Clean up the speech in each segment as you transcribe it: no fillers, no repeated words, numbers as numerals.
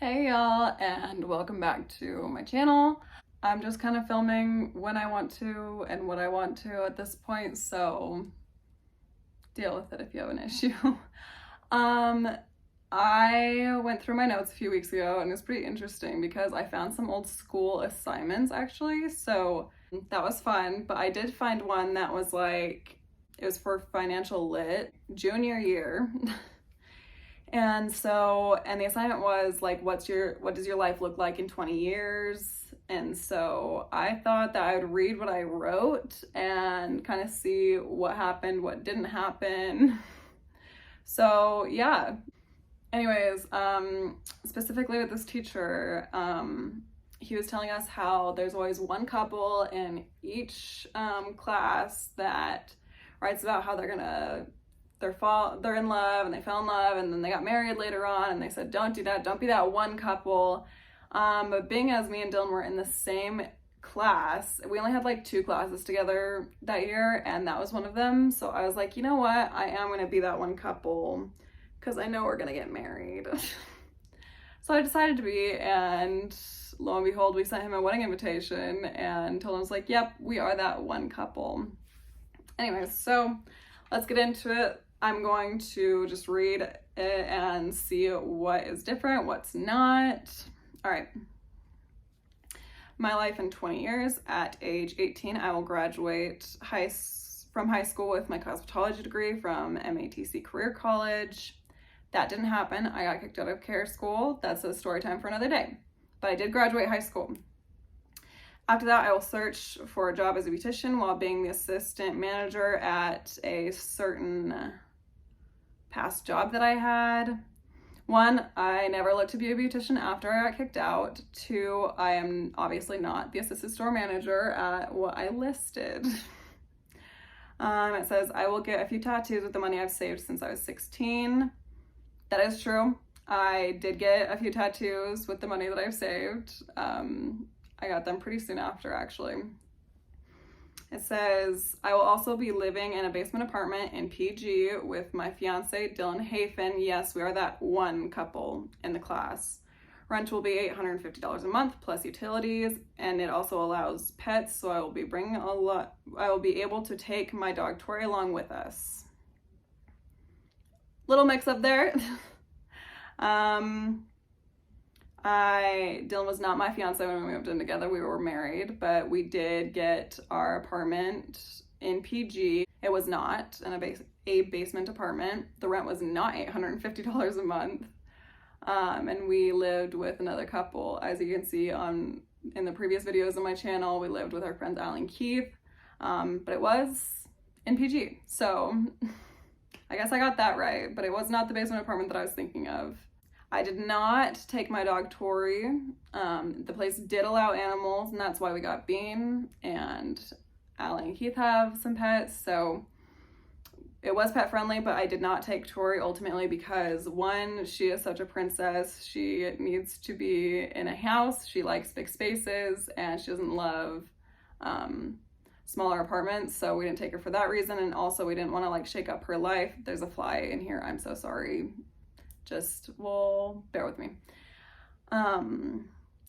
Hey y'all, and welcome back to my channel. I'm just kind of filming when I want to and what I want to at this point, so deal with it if you have an issue. um, I went through my notes a few weeks ago and it was pretty interesting because I found some old school assignments actually, so that was fun, but I did find one that was like, it was for financial lit, junior year. And the assignment was like, what does your life look like in 20 years? And so I thought that I would read what I wrote and kind of see what happened, what didn't happen. So yeah. Anyways, specifically with this teacher, he was telling us how there's always one couple in each class that writes about how they're in love and they fell in love and then they got married later on, and they said don't do that, don't be that one couple. But being as me and Dylan were in the same class, we only had like 2 classes together that year and that was one of them, so I was like, you know what, I am gonna be that one couple because I know we're gonna get married. So I decided to be, and lo and behold, we sent him a wedding invitation and told him, I was like, yep, we are that one couple. Anyways, so let's get into it. I'm going to just read it and see what is different, what's not. All right. My life in 20 years. At age 18, I will graduate from high school with my cosmetology degree from MATC Career College. That didn't happen. I got kicked out of care school. That's a story time for another day. But I did graduate high school. After that, I will search for a job as a beautician while being the assistant manager at a certain past job that I had. 1, I never looked to be a beautician after I got kicked out. 2, I am obviously not the assistant store manager at what I listed. It says, I will get a few tattoos with the money I've saved since I was 16. That is true. I did get a few tattoos with the money that I've saved. I got them pretty soon after, actually. It says, I will also be living in a basement apartment in PG with my fiance, Dylan Hafen. Yes, we are that one couple in the class. Rent will be $850 a month plus utilities, and it also allows pets, so I will be able to take my dog Tori along with us. Little mix up there. Dylan was not my fiance when we moved in together. We were married, but we did get our apartment in PG. It was not a basement apartment. The rent was not $850 a month. And we lived with another couple. As you can see in the previous videos on my channel, we lived with our friends Al and Keith. But it was in PG. So I guess I got that right, but it was not the basement apartment that I was thinking of. I did not take my dog Tori. The place did allow animals, and that's why we got Bean, and Allie and Keith have some pets, so it was pet friendly, but I did not take Tori ultimately because 1, she is such a princess. She needs to be in a house. She likes big spaces and she doesn't love smaller apartments, so we didn't take her for that reason, and also we didn't want to like shake up her life. There's a fly in here, I'm so sorry. Bear with me.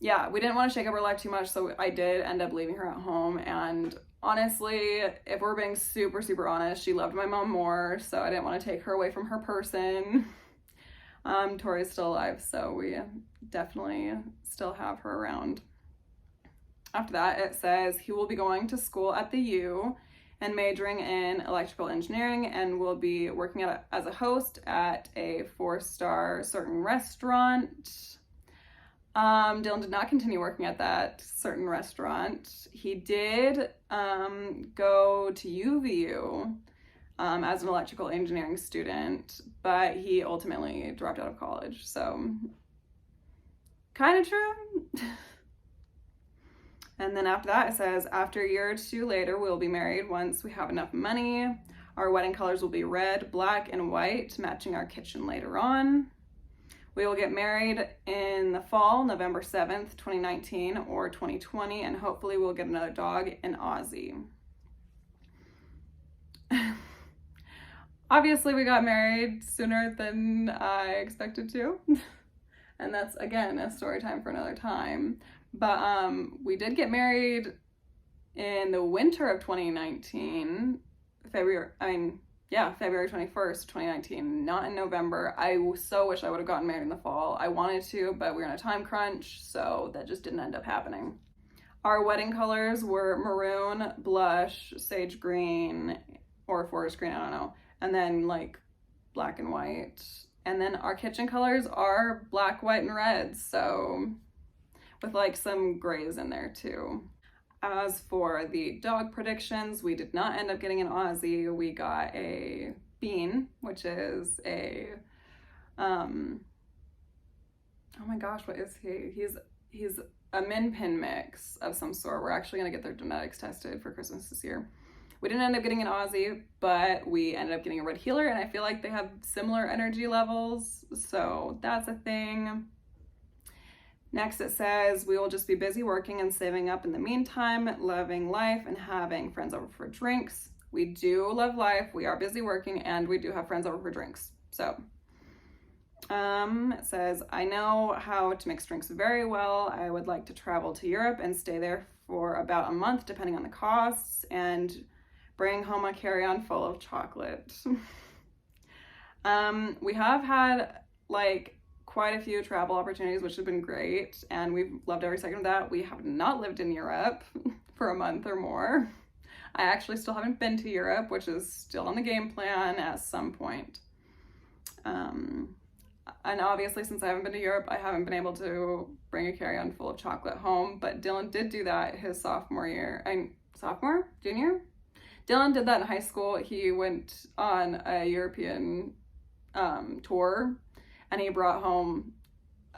Yeah, we didn't want to shake up her life too much, so I did end up leaving her at home, and honestly, if we're being super, super honest, she loved my mom more, so I didn't want to take her away from her person. Tori's still alive, so we definitely still have her around. After that, it says he will be going to school at the U and majoring in electrical engineering, and will be working as a host at a 4-star certain restaurant. Dylan did not continue working at that certain restaurant. He did go to UVU as an electrical engineering student, but he ultimately dropped out of college, so kind of true. And then after that, it says, after a year or 2 later, we'll be married once we have enough money. Our wedding colors will be red, black, and white, matching our kitchen later on. We will get married in the fall, November 7th, 2019 or 2020, and hopefully we'll get another dog in Aussie. Obviously, we got married sooner than I expected to. And that's, again, a story time for another time. But we did get married in the winter of 2019, February 21st, 2019, not in November. I so wish I would have gotten married in the fall. I wanted to, but we were in a time crunch, so that just didn't end up happening. Our wedding colors were maroon, blush, sage green, or forest green, I don't know, and then like black and white. And then our kitchen colors are black, white, and red, so with like some grays in there too. As for the dog predictions, we did not end up getting an Aussie. We got a Bean, which is a, oh my gosh, what is he? He's a Min Pin mix of some sort. We're actually gonna get their genetics tested for Christmas this year. We didn't end up getting an Aussie, but we ended up getting a Red Heeler, and I feel like they have similar energy levels, so that's a thing. Next it says, we will just be busy working and saving up in the meantime, loving life and having friends over for drinks. We do love life, we are busy working, and we do have friends over for drinks. So, it says, I know how to mix drinks very well. I would like to travel to Europe and stay there for about a month, depending on the costs, and bring home a carry-on full of chocolate. We have had like quite a few travel opportunities, which have been great, and we've loved every second of that. We have not lived in Europe for a month or more. I actually still haven't been to Europe, which is still on the game plan at some point. And obviously, since I haven't been to Europe, I haven't been able to bring a carry-on full of chocolate home, but Dylan did do that his sophomore year. Junior? Dylan did that in high school. He went on a European tour, and he brought home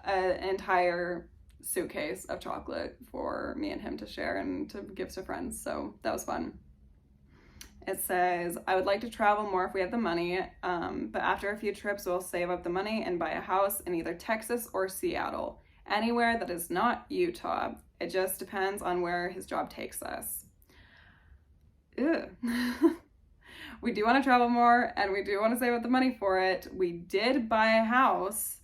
an entire suitcase of chocolate for me and him to share and to give to friends, so that was fun. It says, I would like to travel more if we have the money, but after a few trips we'll save up the money and buy a house in either Texas or Seattle, anywhere that is not Utah. It just depends on where his job takes us. Ew. We do want to travel more, and we do want to save up the money for it. We did buy a house,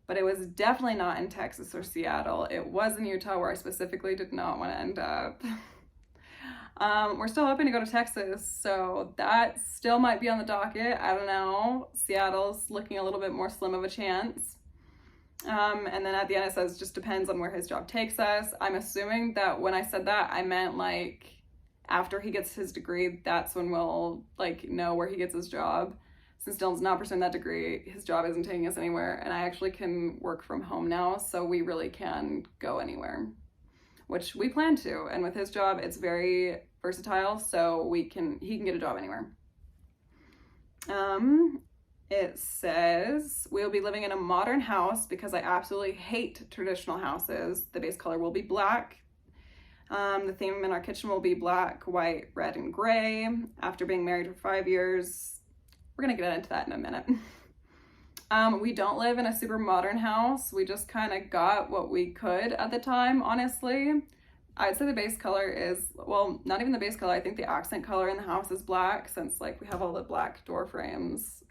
but it was definitely not in Texas or Seattle. It was in Utah, where I specifically did not want to end up. We're still hoping to go to Texas, so that still might be on the docket. I don't know. Seattle's looking a little bit more slim of a chance. And then at the end it says, just depends on where his job takes us. I'm assuming that when I said that, I meant like after he gets his degree, that's when we'll like know where he gets his job. Since Dylan's not pursuing that degree, his job isn't taking us anywhere, and I actually can work from home now, so we really can go anywhere, which we plan to. And with his job, it's very versatile, so he can get a job anywhere. It says, we'll be living in a modern house because I absolutely hate traditional houses. The base color will be black. The theme in our kitchen will be black, white, red, and gray. After being married for 5 years, we're gonna get into that in a minute. We don't live in a super modern house. We just kind of got what we could at the time, honestly. I'd say the base color is, well, not even the base color. I think the accent color in the house is black, since like we have all the black door frames.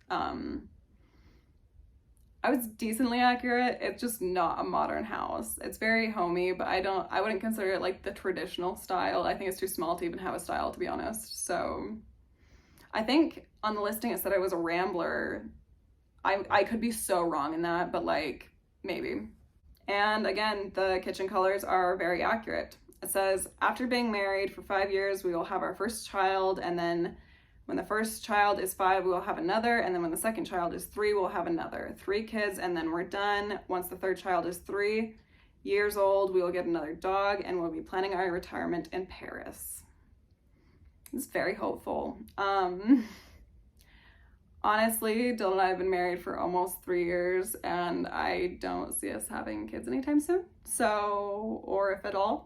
I was decently accurate. It's just not a modern house. It's very homey, but I wouldn't consider it like the traditional style. I think it's too small to even have a style, to be honest. So I think on the listing it said it was a Rambler. I could be so wrong in that, but like maybe. And again, the kitchen colors are very accurate. It says, after being married for 5 years, we will have our first child, and then when the first child is 5, we will have another, and then when the second child is 3, we'll have another. 3 kids, and then we're done. Once the third child is 3 years old, we will get another dog, and we'll be planning our retirement in Paris. It's very hopeful. Honestly, Dylan and I have been married for almost 3 years, and I don't see us having kids anytime soon. So, or if at all,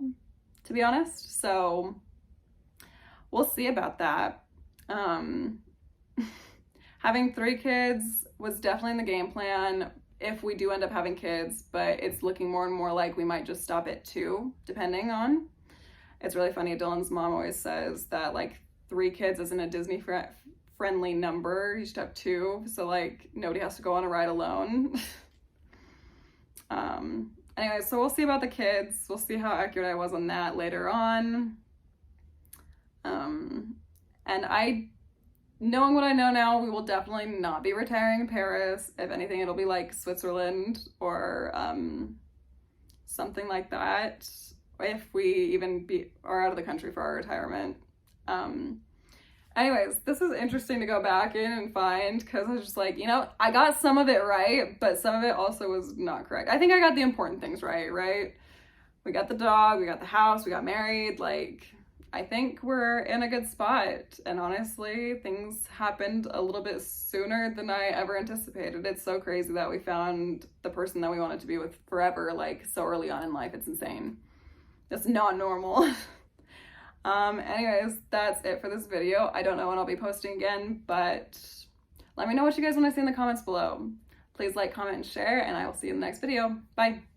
to be honest. So, we'll see about that. Having 3 kids was definitely in the game plan if we do end up having kids, but it's looking more and more like we might just stop at 2, depending on. It's really funny. Dylan's mom always says that like 3 kids isn't a Disney friendly number. You should have 2, so like nobody has to go on a ride alone. Anyway, so we'll see about the kids. We'll see how accurate I was on that later on. And knowing what I know now, we will definitely not be retiring in Paris. If anything, it'll be like Switzerland or something like that, if we even are out of the country for our retirement. Anyways, this was interesting to go back in and find, because I was just like, you know, I got some of it right, but some of it also was not correct. I think I got the important things right? We got the dog, we got the house, we got married. Like, I think we're in a good spot. And honestly, things happened a little bit sooner than I ever anticipated. It's so crazy that we found the person that we wanted to be with forever, like, so early on in life. It's insane. It's not normal. Anyways, that's it for this video. I don't know when I'll be posting again, but let me know what you guys want to see in the comments below. Please like, comment, and share, and I will see you in the next video. Bye.